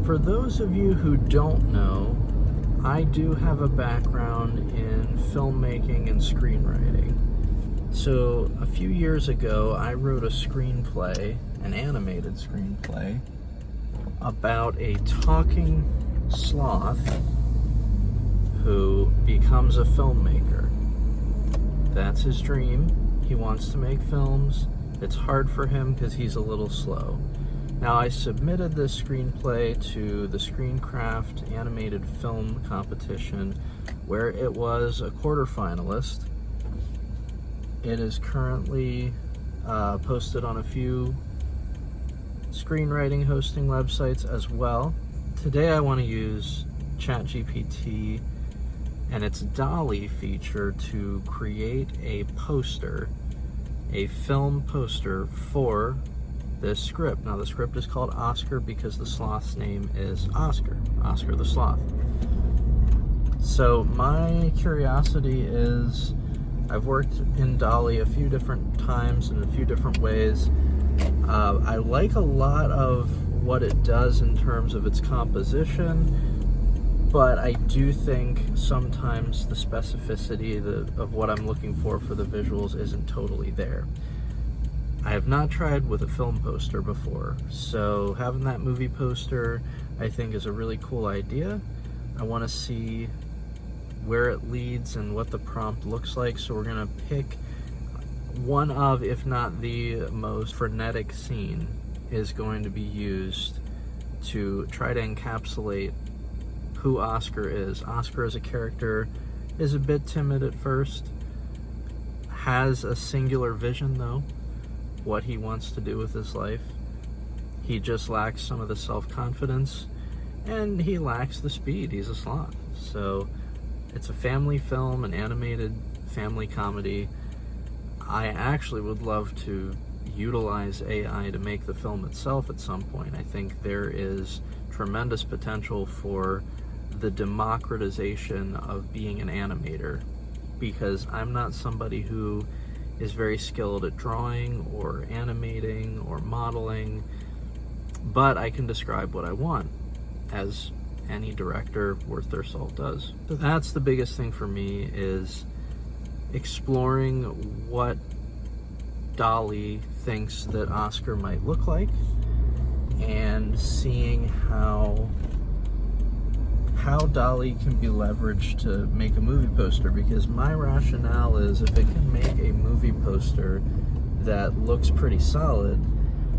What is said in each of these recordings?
For those of you who don't know, I do have a background in filmmaking and screenwriting. So a few years ago, I wrote a screenplay, an animated screenplay, about a talking sloth who becomes a filmmaker. That's his dream. He wants to make films. It's hard for him because he's a little slow. Now, I submitted this screenplay to the Screencraft Animated Film Competition, where it was a quarterfinalist. It is currently posted on a few screenwriting hosting websites as well. Today I want to use ChatGPT and its DALL-E feature to create a poster, a film poster for this script. Now, the script is called Oscar because the sloth's name is Oscar the sloth. So my curiosity is, I've worked in DALL-E a few different times in a few different ways. I like a lot of what it does in terms of its composition, but I do think sometimes the specificity of what I'm looking for the visuals isn't totally there. I have not tried with a film poster before, so having that movie poster I think is a really cool idea. I want to see where it leads and what the prompt looks like, so we're going to pick one of, if not the most frenetic scene is going to be used to try to encapsulate who Oscar is. Oscar as a character is a bit timid at first, has a singular vision though, what he wants to do with his life. He just lacks some of the self-confidence, and he lacks the speed. He's a sloth. So it's a family film, an animated family comedy. I actually would love to utilize AI to make the film itself at some point. I think there is tremendous potential for the democratization of being an animator, because I'm not somebody who is very skilled at drawing or animating or modeling, but I can describe what I want, as any director worth their salt does. So that's the biggest thing for me, is exploring what DALL-E thinks that Oscar might look like, and seeing how DALL-E can be leveraged to make a movie poster, because my rationale is if it can make a movie poster that looks pretty solid,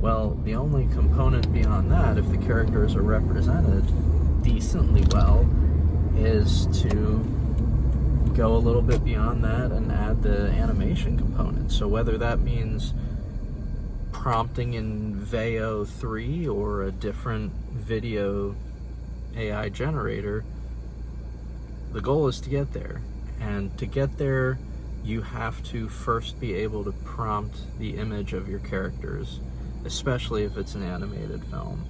well, the only component beyond that, if the characters are represented decently well, is to go a little bit beyond that and add the animation component. So whether that means prompting in Veo 3 or a different video AI generator, the goal is to get there. And to get there, you have to first be able to prompt the image of your characters, especially if it's an animated film.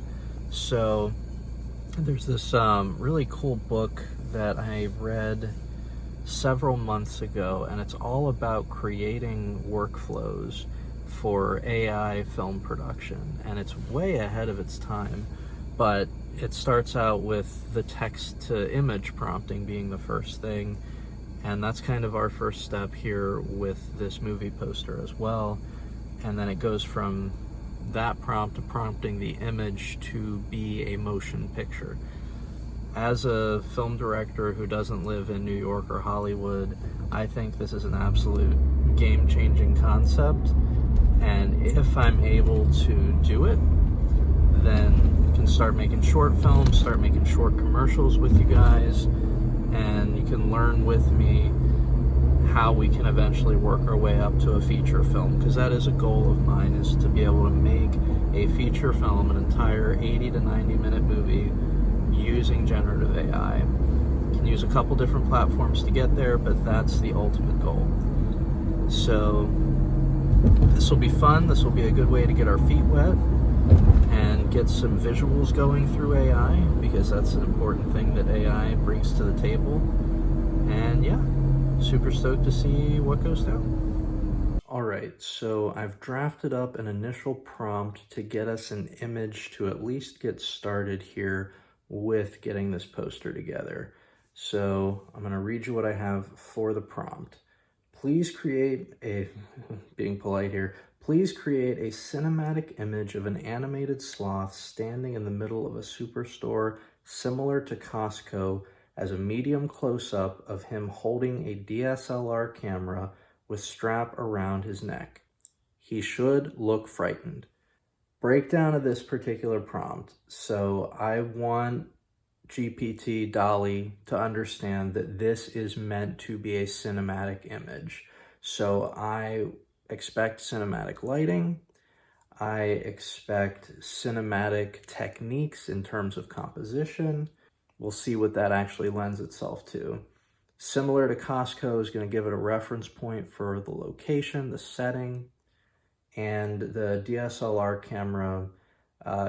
So there's this really cool book that I read several months ago, and it's all about creating workflows for AI film production, and it's way ahead of its time. But it starts out with the text to image prompting being the first thing, and that's kind of our first step here with this movie poster as well. And then it goes from that prompt to prompting the image to be a motion picture. As a film director who doesn't live in New York or Hollywood, I think this is an absolute game-changing concept, and if I'm able to do it, then you can start making short films, start making short commercials with you guys, and you can learn with me how we can eventually work our way up to a feature film, because that is a goal of mine, is to be able to make a feature film, an entire 80 to 90 minute movie using generative AI. You can use a couple different platforms to get there, but that's the ultimate goal. So this will be fun. This will be a good way to get our feet wet and get some visuals going through AI, because that's an important thing that AI brings to the table. And yeah, super stoked to see what goes down. All right, so I've drafted up an initial prompt to get us an image to at least get started here with getting this poster together. So I'm going to read you what I have for the prompt. Please create a, being polite here, please create a cinematic image of an animated sloth standing in the middle of a superstore similar to Costco as a medium close-up of him holding a DSLR camera with strap around his neck. He should look frightened. Breakdown of this particular prompt. So I want GPT DALL-E to understand that this is meant to be a cinematic image. So I expect cinematic lighting. I expect cinematic techniques in terms of composition. We'll see what that actually lends itself to. Similar to Costco is going to give it a reference point for the location, the setting, and the DSLR camera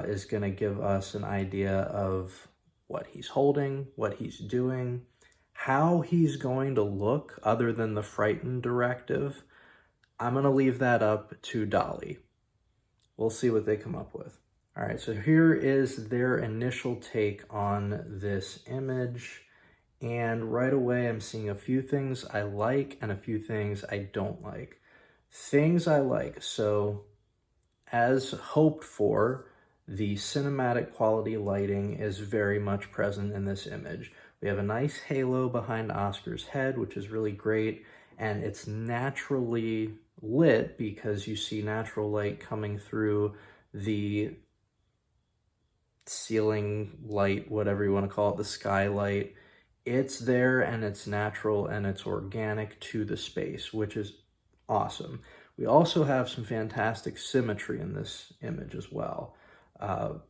is going to give us an idea of what he's holding, what he's doing, how he's going to look other than the frightened directive. I'm going to leave that up to DALL-E. We'll see what they come up with. All right, so here is their initial take on this image. And right away, I'm seeing a few things I like and a few things I don't like. Things I like, so as hoped for, the cinematic quality lighting is very much present in this image. We have a nice halo behind Oscar's head, which is really great, and it's naturally lit because you see natural light coming through the ceiling light, whatever you want to call it, the skylight. It's there and it's natural and it's organic to the space, which is awesome. We also have some fantastic symmetry in this image as well.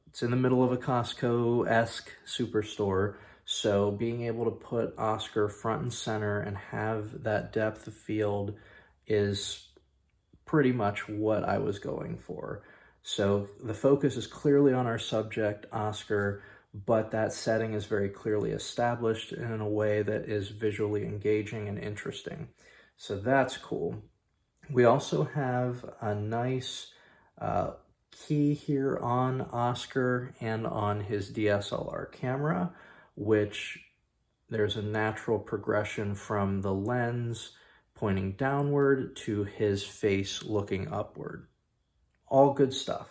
It's in the middle of a Costco-esque superstore, so being able to put Oscar front and center and have that depth of field is pretty much what I was going for. So the focus is clearly on our subject, Oscar, but that setting is very clearly established in a way that is visually engaging and interesting. So that's cool. We also have a nice key here on Oscar and on his DSLR camera, which there's a natural progression from the lens pointing downward to his face looking upward. All good stuff.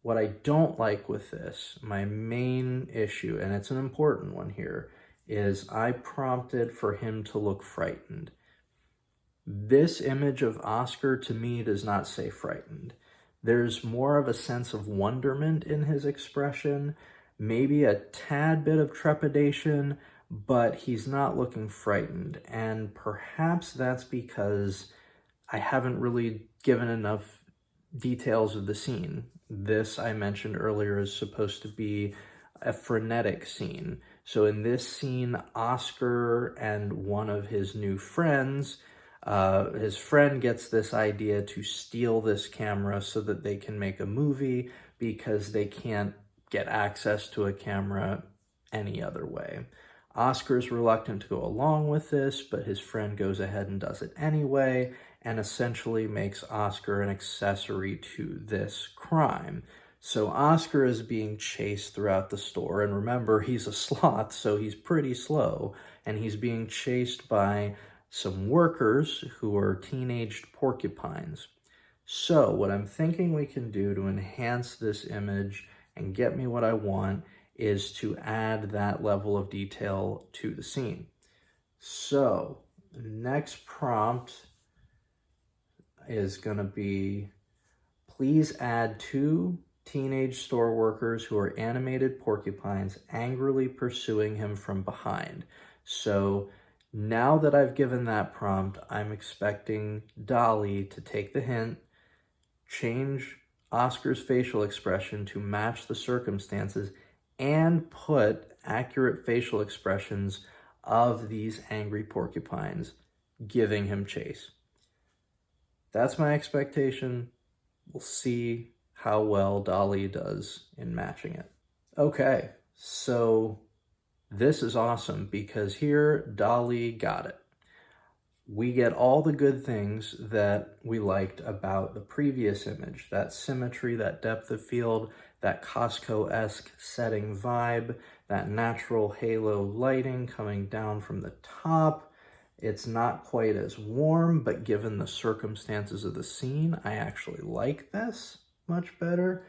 What I don't like with this, my main issue, and it's an important one here, is I prompted for him to look frightened. This image of Oscar to me does not say frightened. There's more of a sense of wonderment in his expression, maybe a tad bit of trepidation, but he's not looking frightened. And perhaps that's because I haven't really given enough details of the scene. This, I mentioned earlier, is supposed to be a frenetic scene. So in this scene, Oscar and one of his new friends, his friend gets this idea to steal this camera so that they can make a movie because they can't get access to a camera any other way. Oscar's reluctant to go along with this, but his friend goes ahead and does it anyway, and essentially makes Oscar an accessory to this crime. So Oscar is being chased throughout the store, and remember, he's a sloth, so he's pretty slow, and he's being chased by some workers who are teenaged porcupines. So what I'm thinking we can do to enhance this image and get me what I want is to add that level of detail to the scene. So next prompt is going to be, please add 2 teenage store workers who are animated porcupines angrily pursuing him from behind. So now that I've given that prompt, I'm expecting DALL-E to take the hint, change Oscar's facial expression to match the circumstances, and put accurate facial expressions of these angry porcupines giving him chase. That's my expectation. We'll see how well DALL-E does in matching it. Okay, so this is awesome because here DALL-E got it. We get all the good things that we liked about the previous image, that symmetry, that depth of field, that Costco-esque setting vibe, that natural halo lighting coming down from the top. It's not quite as warm, but given the circumstances of the scene, I actually like this much better.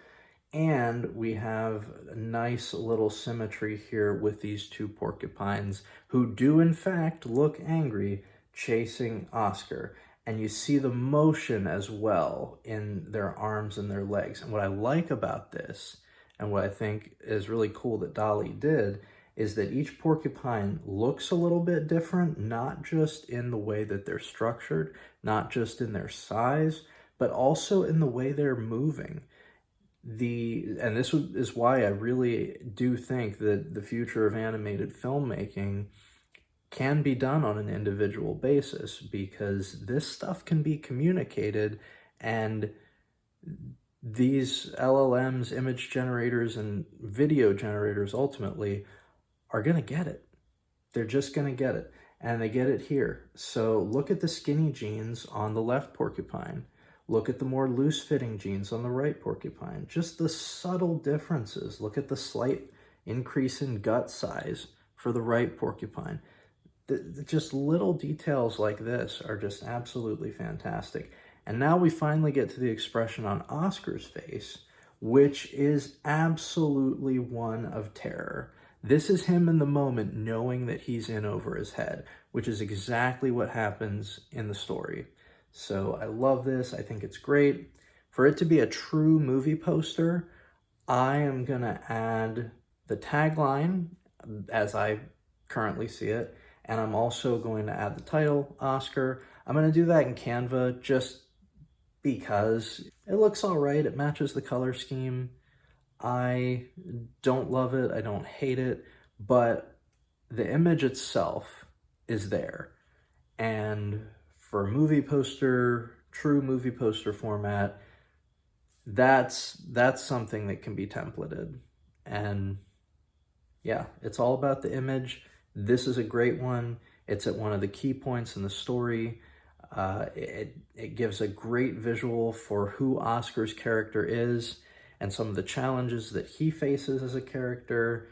And we have a nice little symmetry here with these two porcupines who do in fact look angry, chasing Oscar. And you see the motion as well in their arms and their legs. And what I like about this, and what I think is really cool that DALL-E did, is that each porcupine looks a little bit different, not just in the way that they're structured, not just in their size, but also in the way they're moving. And this is why I really do think that the future of animated filmmaking can be done on an individual basis, because this stuff can be communicated, and these LLMs, image generators, and video generators ultimately are going to get it. They're just going to get it, and they get it here. So look at the skinny jeans on the left porcupine. Look at the more loose-fitting jeans on the right porcupine. Just the subtle differences. Look at the slight increase in gut size for the right porcupine. Just little details like this are just absolutely fantastic. And now we finally get to the expression on Oscar's face, which is absolutely one of terror. This is him in the moment knowing that he's in over his head, which is exactly what happens in the story. So I love this. I think it's great. For it to be a true movie poster, I am going to add the tagline as I currently see it, and I'm also going to add the title, Oscar. I'm going to do that in Canva just because it looks all right. It matches the color scheme. I don't love it. I don't hate it. But the image itself is there. And for movie poster, true movie poster format, that's something that can be templated. And yeah, it's all about the image. This is a great one. It's at one of the key points in the story. It gives a great visual for who Oscar's character is and some of the challenges that he faces as a character,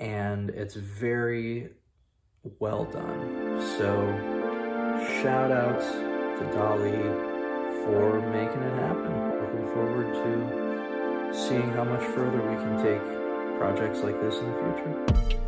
and it's very well done. So shout outs to DALL-E for making it happen. Looking forward to seeing how much further we can take projects like this in the future.